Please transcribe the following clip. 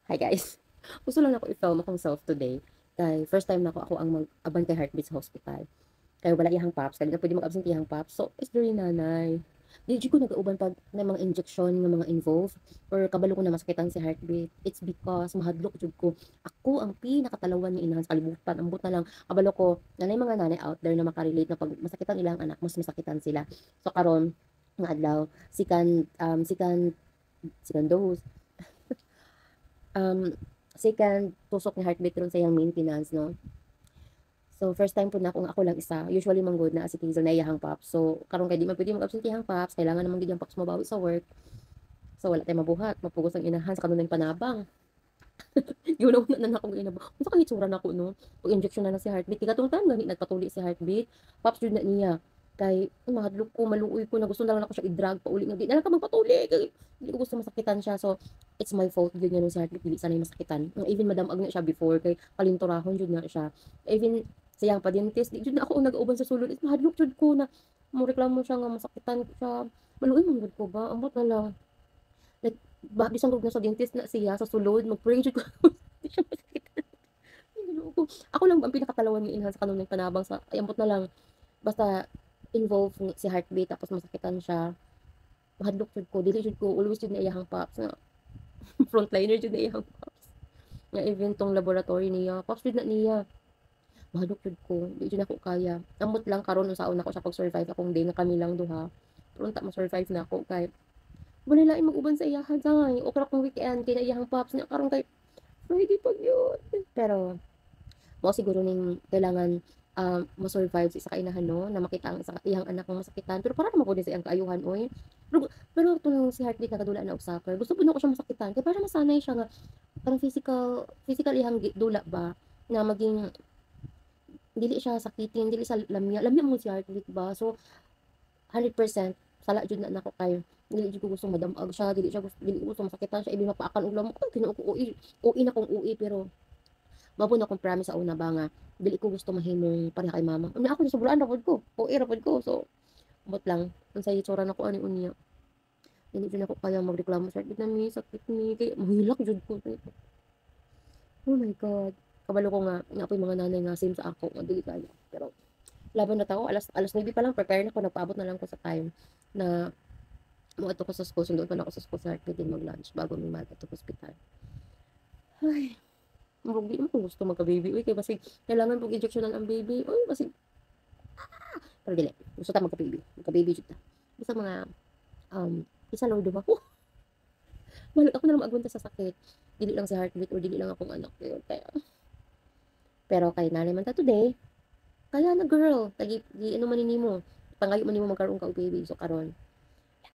Hi guys. Gusto lang ako i-film akong self today. Kay first time na ako ang mag-aban kay Heartbeat sa hospital. Kay wala iyang pops, kaya na pwede mag-absent iyang pops. So, is very nanay. Di ko nag-auban pag na mga injection nga mga involved or kabalo ko na masakitan si Heartbeat. It's because mahadlok jud ko. Ako ang pinakatalawan ni inahan sa kalibutan. Ambot na lang kabalo ko nanay mga nanay out there na makarelate na pag masakitan ilang anak, mas masakitan sila. So karon nga adlaw sikan dose um, second tusok ni Heartbeat ron sa iyang maintenance, no? So, first time po na kung ako lang isa. Usually, manggod na si Hazel na iyahang pops. So, karon kay di man pwede mag-absent iyahang pops. Kailangan naman gid yung pops mabawi sa work. So, wala tayong mabuhat. Mapugos ang inahan sa kanunay panabang. Yun na una na akong inabang. Kung sa kahitsura na ako, no? Pag injection na si Heartbeat. Katong time gani nagpatuli si Heartbeat. Pops yun na niya. Kay, mahadlok ko, maluoy ko, na gusto na lang ako siya i-drag pa uli. Nga, di na lang ka magpatuli. Kay, hindi ko gusto masakitan siya. So, it's my fault. Yun nga nung si Heartbeat. Hindi sanay masakitan. Even madamag na siya before. Kay, kalinturahon yun na siya. Even, sayang pa dentist. Di yun na ako nag-auban sa sulod. It's mahadlok yun ko na, mo reklamo siya nga masakitan siya. Maluoy mong ko ba? Ambot na lang. Like, bisang kog na sa dentist na siya sa sulod. Mag-pray jud ko. Di siya masakitan. Ay, ginoo ko. Ako lang ang pinakatalawan ni Inhan sa kanunay panabang sa, ay, ambot na lang. Basta, involved si Heartbeat tapos masakitan siya. Mahadlok jud ko, dili jud ko always jud na iyahang pops nga frontliner jud na iyahang pops. Nga even tong laboratory niya, pops jud na niya. Mahadlok jud ko, di jud ako kaya. Amot lang karon unsaon ako sa pag-survive akong day nga kami lang duha. Pero unta ma-survive na ako kay wala lain mag-uban sa iyahan say. O kara kung weekend kay na iyahang pops niya karon kay Friday pag yun. Pero mo siguro ning kailangan mo-survive sa isa ka inahan no na makita ang isa ka iyang anak nga masakitan pero para naman po din sa iyang kaayuhan oy pero tunong si Heartbeat nakadula na og soccer gusto po na ko siya masakitan kaya para masanay siya nga parang physical iyang dula ba na maging dili siya sakitin dili sa lamya mo si Heartbeat ba so 100% sala jud na nako kay dili jud ko gusto madamag siya dili ko gusto masakitan siya ibi mapaakan og lamok ay tinuod ko ui na kong ui pero mao na akong promise sa una ba nga dili ko gusto mahimong pareha kay mama. Una ako nasuburan ra pod ko. OA ra pod ko. So ambot lang unsay itsura nako ani unya. Dili jud ako kaya magreklamo sa sakit na mi, sakit ni kay mahilak jud ko. Oh my God. Kabalo ko nga napoy mga nanay nga same sa ako nga dili kaya. Pero laban na ta ko alas 9 pa lang prepare na ko nagpaabot na lang ko sa time na moadto ko sa school sunduon pa na ako sa school sa din mag-lunch bago mi mag-adto sa ospital. Ay, murag di mo ko gusto magka-baby uy kay basig kailangan pag injectionan ang baby. Uy, basig pero dili. Gusto ta magka-baby. Magka-baby jud ta. Basta mga isa lord ba ko. Malut ako na lang mag-agwanta sa sakit. Dili lang si Heartbeat or dili lang akong anak yun. Kaya, pero kay nanay man ta today, kaya na girl. Tagi, di ano man nimo. Pangayo man nimo magkaroon ka og baby. So karon